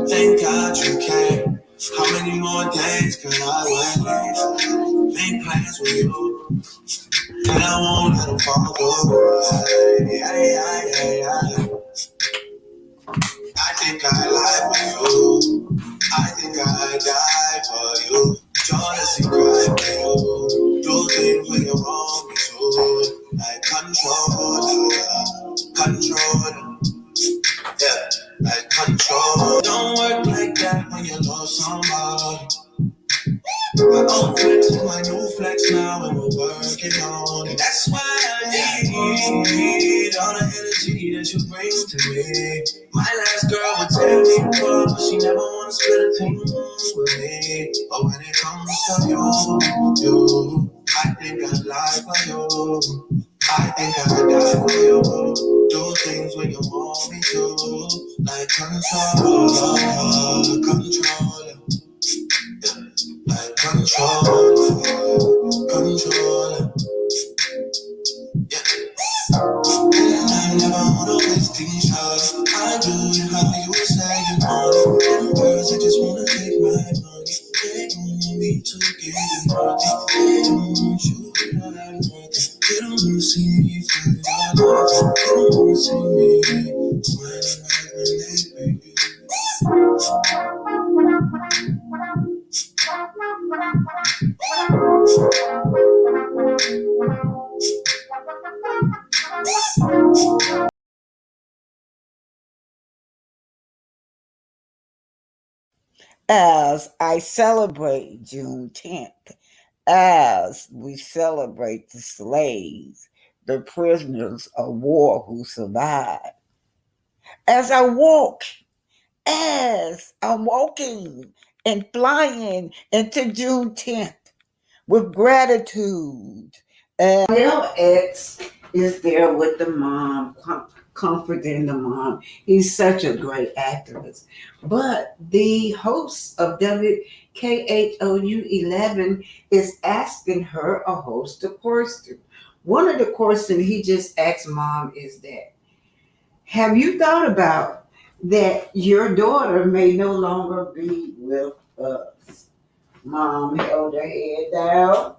Thank God you came. How many more days could I wait? Make plans with you, and I won't let them fall through. Yeah. I think I lie for you. I think I die for you. Jealousy cry for you. Do things when you want me to. Like controller. Yeah, like control. Don't work like that when you love somebody. My old flex is my new flex now, and we're working on it. That's why I need all the energy that you bring to me. My last girl would tear me apart, but she never wanna split a thing with me. But when it comes to you, I think I'd lie for you. I think I'd die for you. Do things when you want me to, like controller. Like controller. Yeah. I never wanna waste these shots. I do it how you say you want it. Them girls, they just wanna take my money. They don't want me to give you nothing. They don't want you to have nothing. They don't wanna see me for your love. They don't wanna see me smiling like when they baby. As I celebrate Juneteenth, as we celebrate the slaves, the prisoners of war who survived, as I walk, as I'm walking and flying into Juneteenth with gratitude. X is there with the mom, comforting the mom. He's such a great activist. But the host of WKHOU 11 is asking her a host of questions. One of the questions he just asked mom is that, have you thought about that your daughter may no longer be with us? Mom held her head down.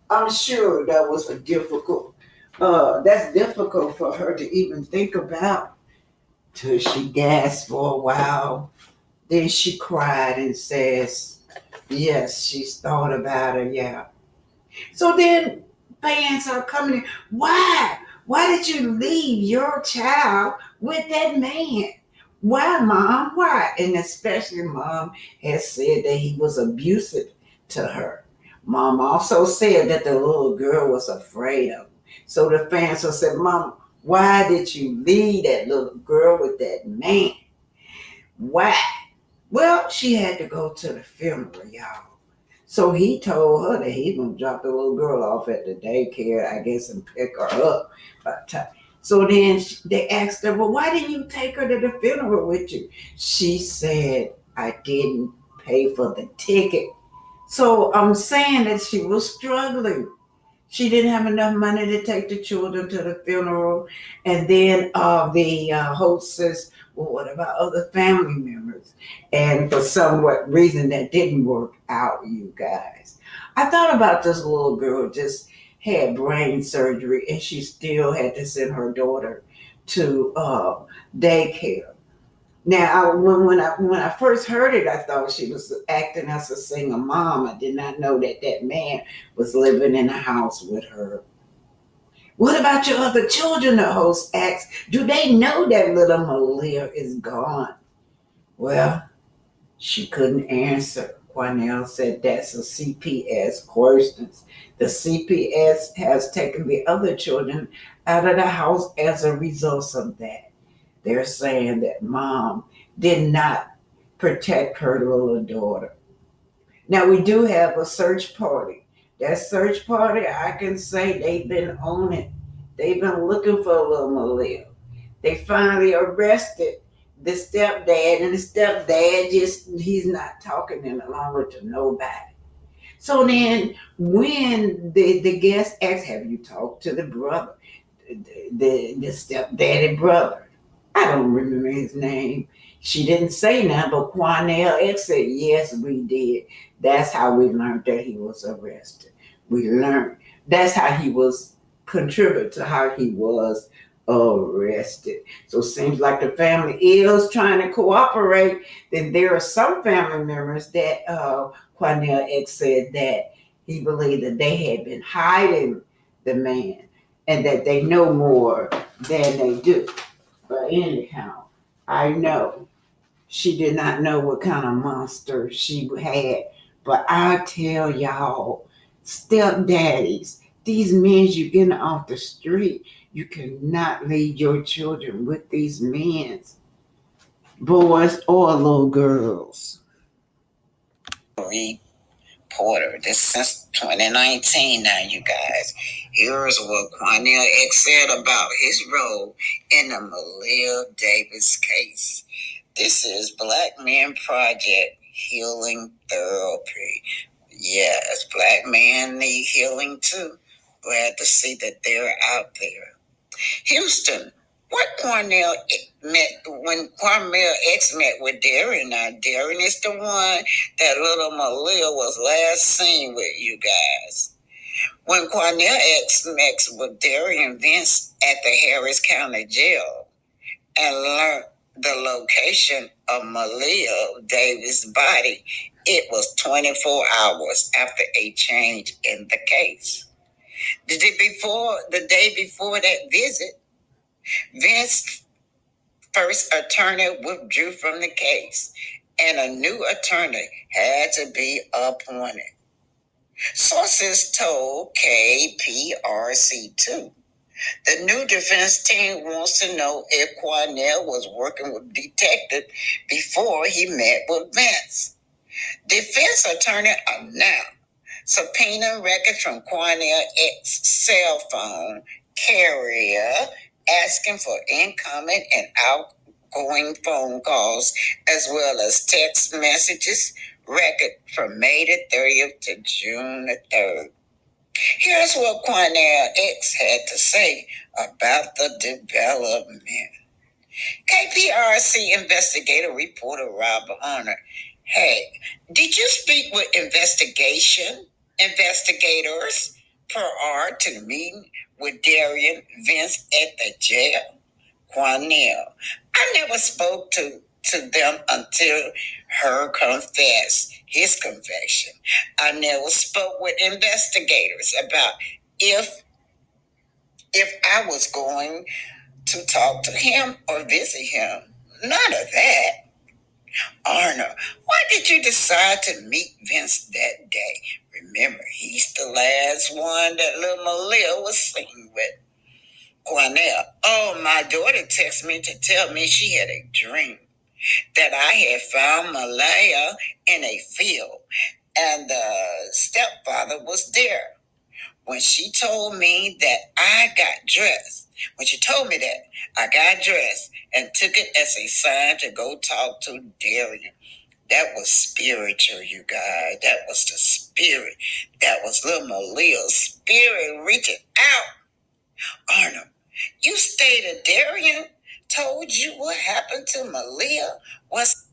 I'm sure that was that's difficult for her to even think about. Till she gasped for a while. Then she cried and says, yes, she's thought about it, yeah. So then fans are coming in. Why? Why did you leave your child with that man? Why, mom? Why? And especially mom has said that he was abusive to her. Mom also said that the little girl was afraid of him. So the fans will say, Mom, why did you leave that little girl with that man? Why? Well, she had to go to the funeral, y'all. So he told her that he gonna drop the little girl off at the daycare, I guess, and pick her up. So then they asked her, well, why didn't you take her to the funeral with you? She said, I didn't pay for the ticket. So I'm saying that she was struggling. She didn't have enough money to take the children to the funeral. And then the host says, well, what about other family members? And for some reason that didn't work out, you guys. I thought about this little girl just had brain surgery and she still had to send her daughter to daycare. Now, when I first heard it, I thought she was acting as a single mom. I did not know that that man was living in a house with her. What about your other children? The host asked. Do they know that little Maleah is gone? Well, she couldn't answer. Cornell said that's a CPS question. The CPS has taken the other children out of the house as a result of that. They're saying that mom did not protect her little daughter. Now, we do have a search party. That search party, I can say they've been on it. They've been looking for little Maleah. They finally arrested the stepdad, and the stepdad he's not talking any longer to nobody. So then when the guest asked, have you talked to the brother, the stepdaddy brother? I don't remember his name. She didn't say nothing, but Quanell X said, yes, we did. That's how we learned that he was arrested. We learned that's how he was contributed to how he was arrested. So it seems like the family is trying to cooperate. Then there are some family members that Quanell X said that he believed that they had been hiding the man and that they know more than they do. But anyhow, I know she did not know what kind of monster she had. But I tell y'all, stepdaddies, these men you getting off the street, you cannot leave your children with these men, boys or little girls. Porter. This since 2019 now, you guys. Here's what Quanell X said about his role in the Maleah Davis case. This is Black Men Project Healing Therapy. Yes, black men need healing too. Glad to see that they're out there. Houston, what Quanell met when Quanell X met with Darion. Now, Darion is the one that little Maleah was last seen with, you guys. When Quanell X met with Darion Vence at the Harris County Jail and learned the location of Maleah Davis' body, it was 24 hours after a change in the case. The day before that visit, Vince's first attorney withdrew from the case, and a new attorney had to be appointed. Sources told KPRC2 the new defense team wants to know if Quanell was working with detectives before he met with Vence. Defense attorney announced subpoena records from Quanell X's cell phone carrier asking for incoming and outgoing phone calls as well as text messages record from May the 30th to June the 3rd. Here's what Quanell X had to say about the development. KPRC investigator reporter Robert Honor. Hey, did you speak with investigators prior to the meeting with Darion Vence at the jail? Quanell, I never spoke to them until her confess his confession. I never spoke with investigators about if I was going to talk to him or visit him. None of that. Arnold, why did you decide to meet Vence that day? Remember, he's the last one that little Maleah was seen with. Quanell, oh, my daughter texted me to tell me she had a dream that I had found Maleah in a field and the stepfather was there. When she told me that, I got dressed. When she told me that, I got dressed and took it as a sign to go talk to Darion. That was spiritual, you guys. That was the spirit. That was little Maleah's spirit reaching out. Arnold, you stated Darion told you what happened to Maleah was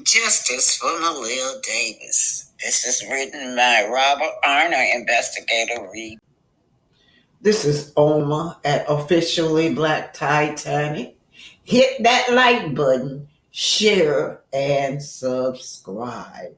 justice for Maleah Davis. This is written by Robert Arnold, investigator Reed. This is Oma at Officially Black Titanic. Hit that like button, share, and subscribe.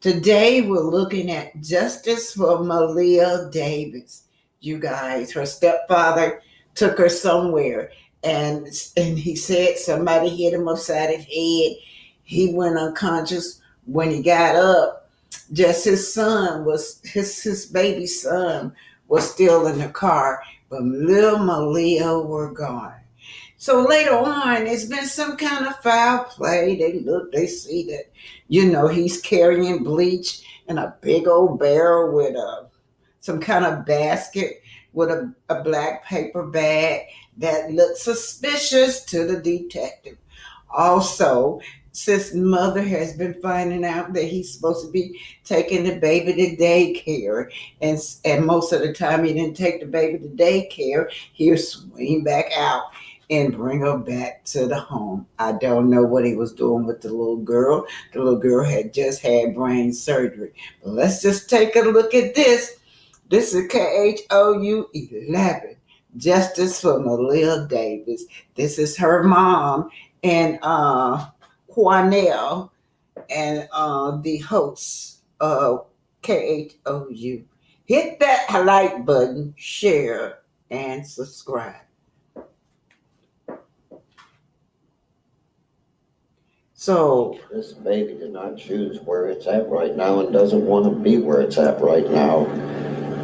Today we're looking at justice for Maleah Davis. You guys, her stepfather took her somewhere and he said somebody hit him upside his head. He went unconscious. When he got up, just his son was his baby son was still in the car, but little Maleah were gone. So later on, it's been some kind of foul play. They see that, he's carrying bleach in a big old barrel with some kind of basket with a black paper bag that looked suspicious to the detective. Also, since mother has been finding out that he's supposed to be taking the baby to daycare, and most of the time he didn't take the baby to daycare, he'll swing back out and bring her back to the home. I don't know what he was doing with the little girl. The little girl had just had brain surgery. But let's just take a look at this. This is KHOU 11. Justice for Maleah Davis. This is her mom and Cornell and the hosts of KHOU. Hit that like button, share, and subscribe. So this baby did not choose where it's at right now and doesn't want to be where it's at right now.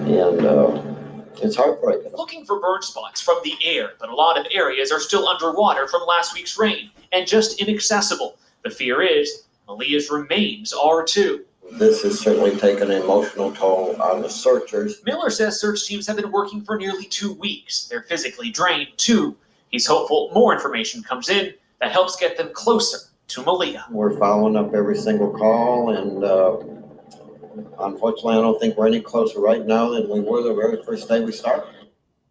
And it's heartbreaking. Looking for burn spots from the air, but a lot of areas are still underwater from last week's rain and just inaccessible. The fear is Maleah's remains are too. This has certainly taken an emotional toll on the searchers. Miller says search teams have been working for nearly 2 weeks. They're physically drained too. He's hopeful more information comes in that helps get them closer to Maleah. We're following up every single call, and unfortunately, I don't think we're any closer right now than we were the very first day we started.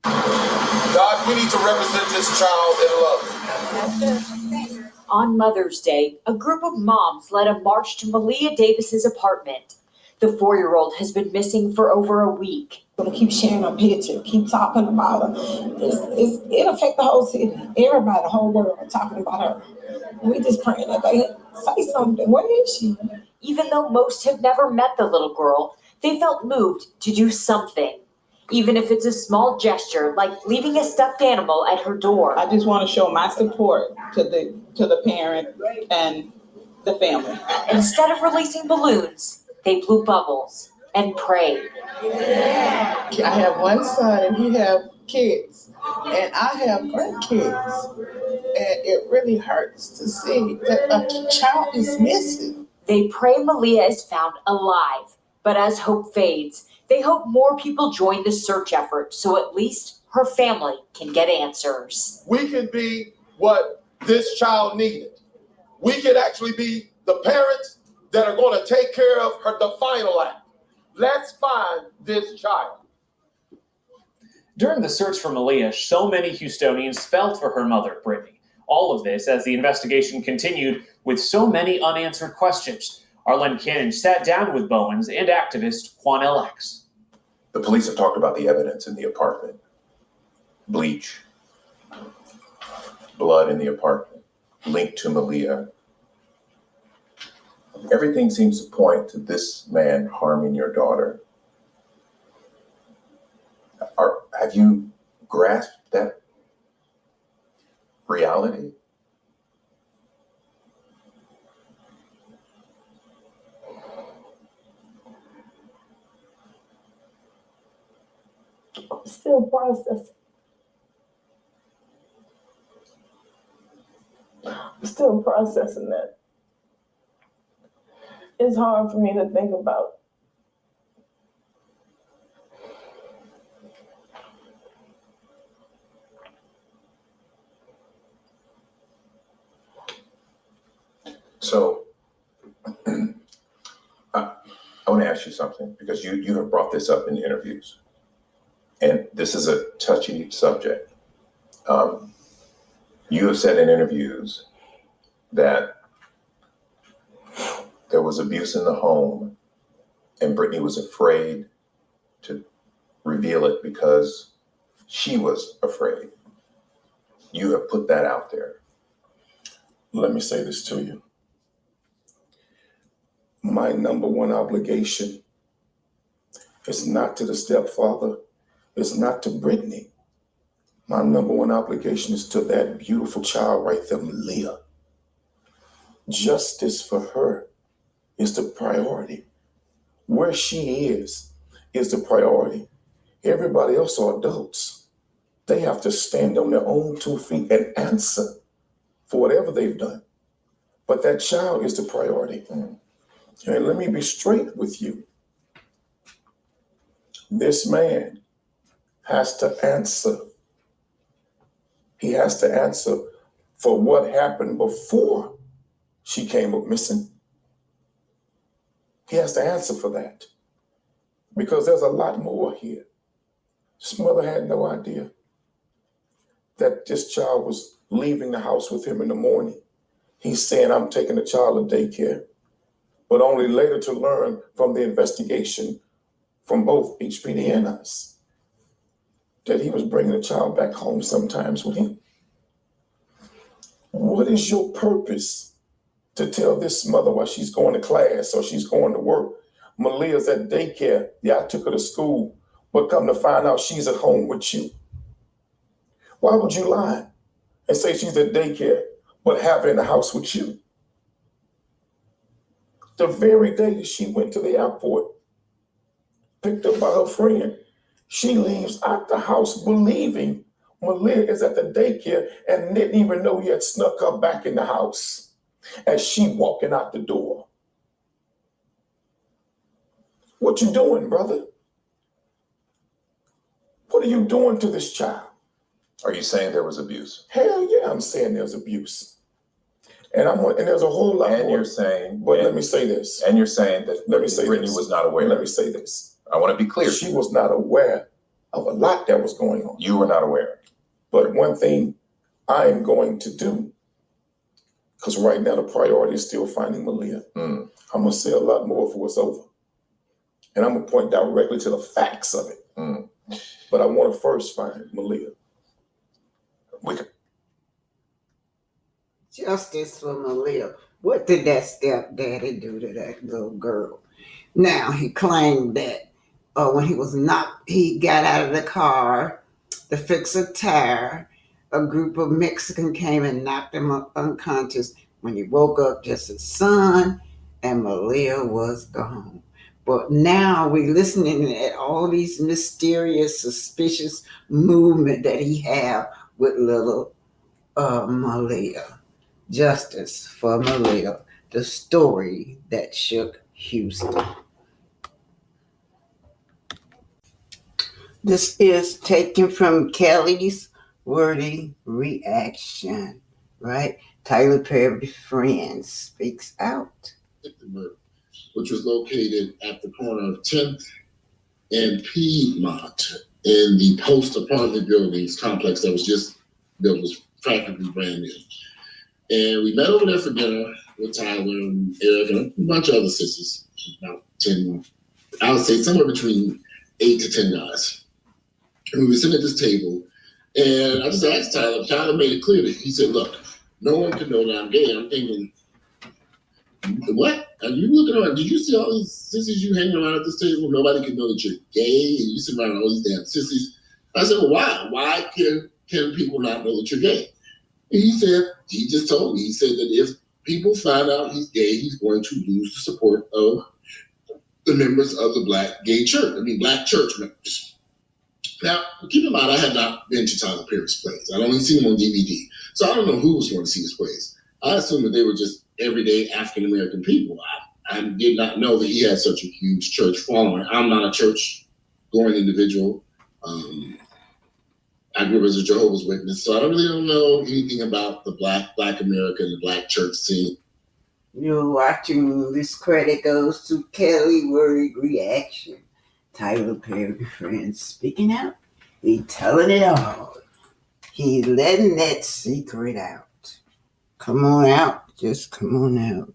God, we need to represent this child in love. On Mother's Day, a group of moms led a march to Maleah Davis's apartment. The 4-year-old has been missing for over a week. We'll keep sharing her picture, keep talking about her. It affects the whole city. Everybody, the whole world talking about her. We just praying that they say something. Where is she? Even though most have never met the little girl, they felt moved to do something. Even if it's a small gesture, like leaving a stuffed animal at her door. I just want to show my support to the parent and the family. Instead of releasing balloons, they blew bubbles and prayed. I have one son and he have kids, and I have grandkids. And it really hurts to see that a child is missing. They pray Maleah is found alive, but as hope fades, they hope more people join the search effort so at least her family can get answers. We can be what this child needed. We can actually be the parents that are going to take care of her, the final act. Let's find this child. During the search for Maleah, so many Houstonians felt for her mother, Brittany. All of this as the investigation continued with so many unanswered questions. Arlen Cannon sat down with Bowens and activist Quanell X. The police have talked about the evidence in the apartment. Bleach, blood in the apartment, linked to Maleah. Everything seems to point to this man harming your daughter. Have you grasped that reality? I'm still processing. I'm still processing that. It's hard for me to think about. So, I want to ask you something, because you have brought this up in interviews, and this is a touchy subject. You have said in interviews that there was abuse in the home, and Brittany was afraid to reveal it because she was afraid. You have put that out there. Let me say this to you. My number one obligation is not to the stepfather, it's not to Brittany. My number one obligation is to that beautiful child right there, Maleah. Justice for her is the priority. Where she is the priority. Everybody else are adults. They have to stand on their own 2 feet and answer for whatever they've done. But that child is the priority. And let me be straight with you. This man has to answer. He has to answer for what happened before she came up missing. He has to answer for that. Because there's a lot more here. This mother had no idea. that this child was leaving the house with him in the morning. He's saying, I'm taking the child to daycare, but only later to learn from the investigation from both HPD and us that he was bringing the child back home sometimes with him. What is your purpose to tell this mother while she's going to class or she's going to work? Maleah's at daycare. Yeah, I took her to school, but come to find out she's at home with you. Why would you lie and say she's at daycare, but have her in the house with you? The very day that she went to the airport, picked up by her friend, she leaves out the house believing Maleah is at the daycare and didn't even know he had snuck her back in the house as she walking out the door. What you doing, brother? What are you doing to this child? Are you saying there was abuse? Hell yeah, I'm saying there's abuse. And there's a whole lot And more. you're saying, but let me say this. And you're saying that Brittany this. was not aware. Let me say this. I want to be clear. She was not aware of a lot that was going on. You were not aware. But one thing I am going to do, because right now the priority is still finding Maleah. I'm going to say a lot more before it's over. And I'm going to point directly to the facts of it. But I want to first find Maleah. Justice for Maleah. What did that stepdaddy do to that little girl? Now, he claimed that when he got out of the car to fix a tire, a group of Mexicans came and knocked him unconscious. When he woke up, just his son and Maleah was gone. But now we're listening at all these mysterious, suspicious movement that he have with little Maleah. Justice for Maleah, the story that shook Houston. This is taken from Kelly's wordy reaction, right? Tyler Perry's friend speaks out. Which was located at the corner of 10th and Piedmont in the post-apartment buildings complex that was just built, was practically brand new. And we met over there for dinner with Tyler and Eric and a bunch of other sisters, about 10, I would say somewhere between 8 to 10 guys. And we were sitting at this table, and I just asked Tyler. Tyler made it clear that he said, look, no one can know that I'm gay. I'm thinking, what? Are you looking around? Did you see all these sissies you hanging around at this table? Nobody can know that you're gay, and you sit around all these damn sissies. I said, well, why? Why can people not know that you're gay? And he just told me, he said that if people find out he's gay, he's going to lose the support of the members of the black church members. Now, keep in mind, I had not been to Tyler Perry's plays. I'd only seen him on DVD. So I don't know who was going to see his plays. I assumed that they were just everyday African-American people. I did not know that he had such a huge church following. I'm not a church-going individual. I grew up as a Jehovah's Witness, so I don't know anything about the Black America and the Black church scene. You're watching. This credit goes to Kelly Worried Reaction. Tyler Perry friend speaking out. He telling it all. He's letting that secret out. Come on out. Just come on out.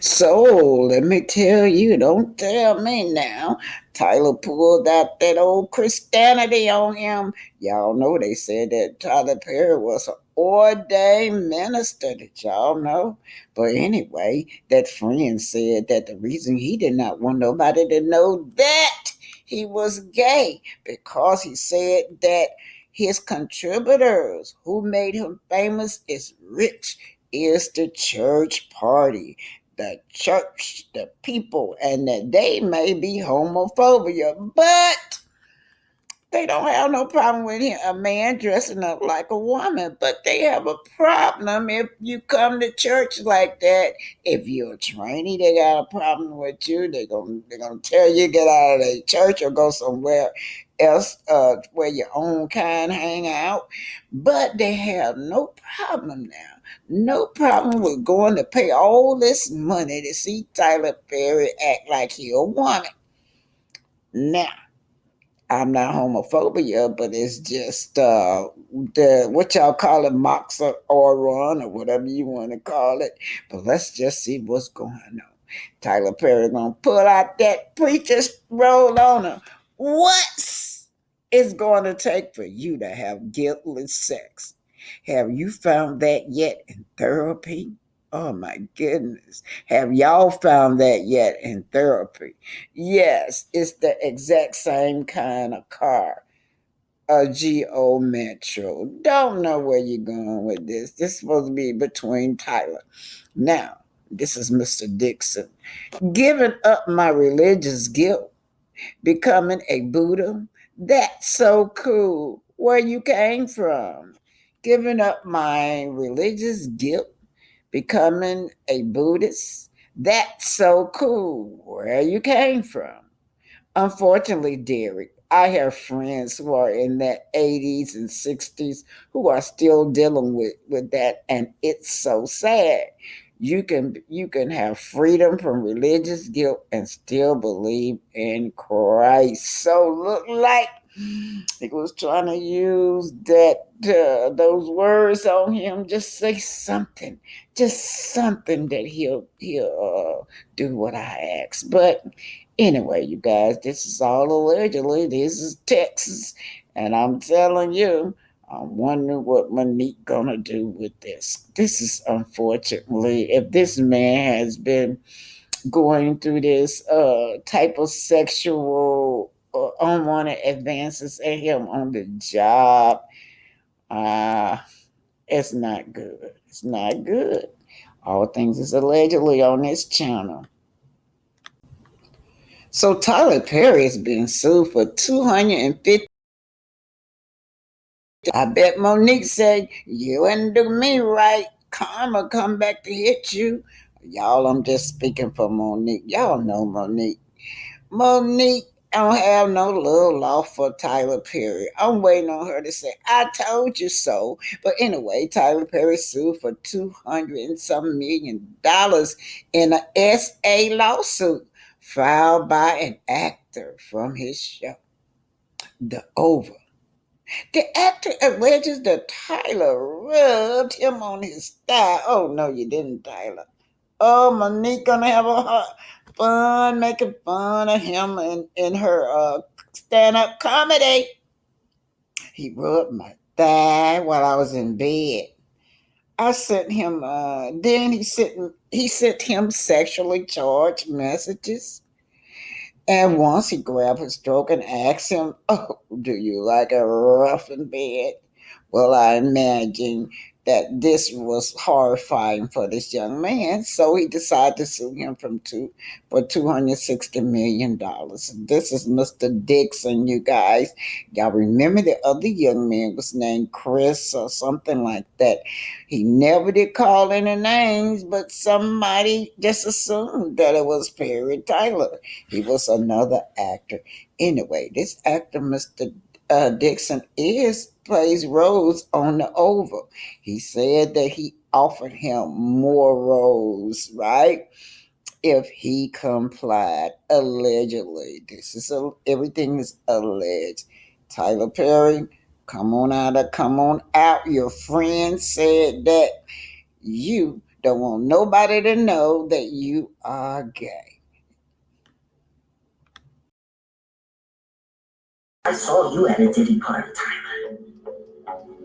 So, let me tell you, don't tell me now. Tyler pulled out that old Christianity on him. Y'all know they said that Tyler Perry was an ordained minister. Did y'all know? But anyway, that friend said that the reason he did not want nobody to know that he was gay, because he said that his contributors who made him famous is rich, is the church party. The church, the people, and that they may be homophobia, but they don't have no problem with a man dressing up like a woman, but they have a problem if you come to church like that. If you're a trainee, they got a problem with you. They're gonna tell you get out of the church or go somewhere else where your own kind hang out. But they have no problem now. No problem with going to pay all this money to see Tyler Perry act like he a woman. Now, I'm not homophobia, but it's just the what y'all call it, moxa or run or whatever you want to call it. But let's just see what's going on. Tyler Perry gonna pull out that preacher's roll on her. What's it's going to take for you to have guiltless sex? Have you found that yet in therapy? Oh my goodness. Have y'all found that yet in therapy? Yes, it's the exact same kind of car. A Geo Metro. Don't know where you're going with this. This is supposed to be between Tyler. Now, this is Mr. Dixont. Giving up my religious guilt, becoming a Buddha. That's so cool. Where you came from. Giving up my religious guilt, becoming a Buddhist. That's so cool. Where you came from. Unfortunately, Derek, I have friends who are in that 80s and 60s who are still dealing with that, and it's so sad. You can have freedom from religious guilt and still believe in Christ. So look like he was trying to use those words on him. Just say something, just something that he'll do what I ask. But anyway, you guys, this is all allegedly. This is Texas, and I'm telling you, I'm wondering what Monique gonna do with this. This is unfortunately, if this man has been going through this type of sexual unwanted advances at him on the job, it's not good. It's not good. All things is allegedly on this channel. So Tyler Perry has been sued for $250. I bet Monique said, you didn't do me right. Karma come back to hit you. Y'all, I'm just speaking for Monique. Y'all know Monique. Monique don't have no little law for Tyler Perry. I'm waiting on her to say, I told you so. But anyway, Tyler Perry sued for $200 and some million in a SA lawsuit filed by an actor from his show, The Oval. The actor alleges that Tyler rubbed him on his thigh. Oh, no, you didn't, Tyler. Oh, Monique gonna have a fun making fun of him in her stand-up comedy. He rubbed my thigh while I was in bed. I sent him. Then he sent him sexually charged messages. And once he grabbed his throat and asked him, "Oh, do you like a rough in bed?" Well, I imagine that this was horrifying for this young man, so he decided to sue him for $260 million. This is Mr. Dixon, you guys. Y'all remember the other young man was named Chris or something like that. He never did call any names, but somebody just assumed that it was Perry Tyler. He was another actor. Anyway, this actor, Mr. Dixon, plays roles on The Oval. He said that he offered him more roles, right? If he complied, allegedly. Everything is alleged. Tyler Perry, come on out. Your friend said that you don't want nobody to know that you are gay. I saw you at a Diddy party, Tyler.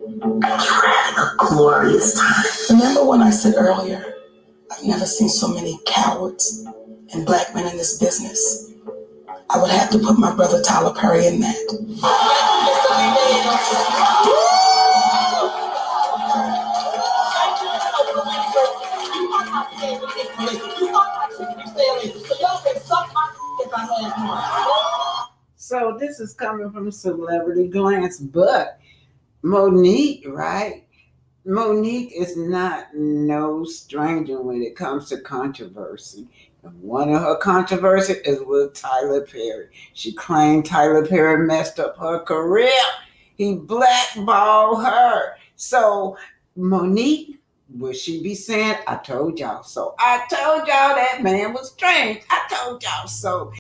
You were having a glorious time. Remember when I said earlier, I've never seen so many cowards and black men in this business? I would have to put my brother Tyler Perry in that. So this is coming from Celebrity Glance, but Monique, right? Monique is not no stranger when it comes to controversy. And one of her controversies is with Tyler Perry. She claimed Tyler Perry messed up her career. He blackballed her. So Monique, will she be saying, I told y'all so? I told y'all that man was strange. I told y'all so.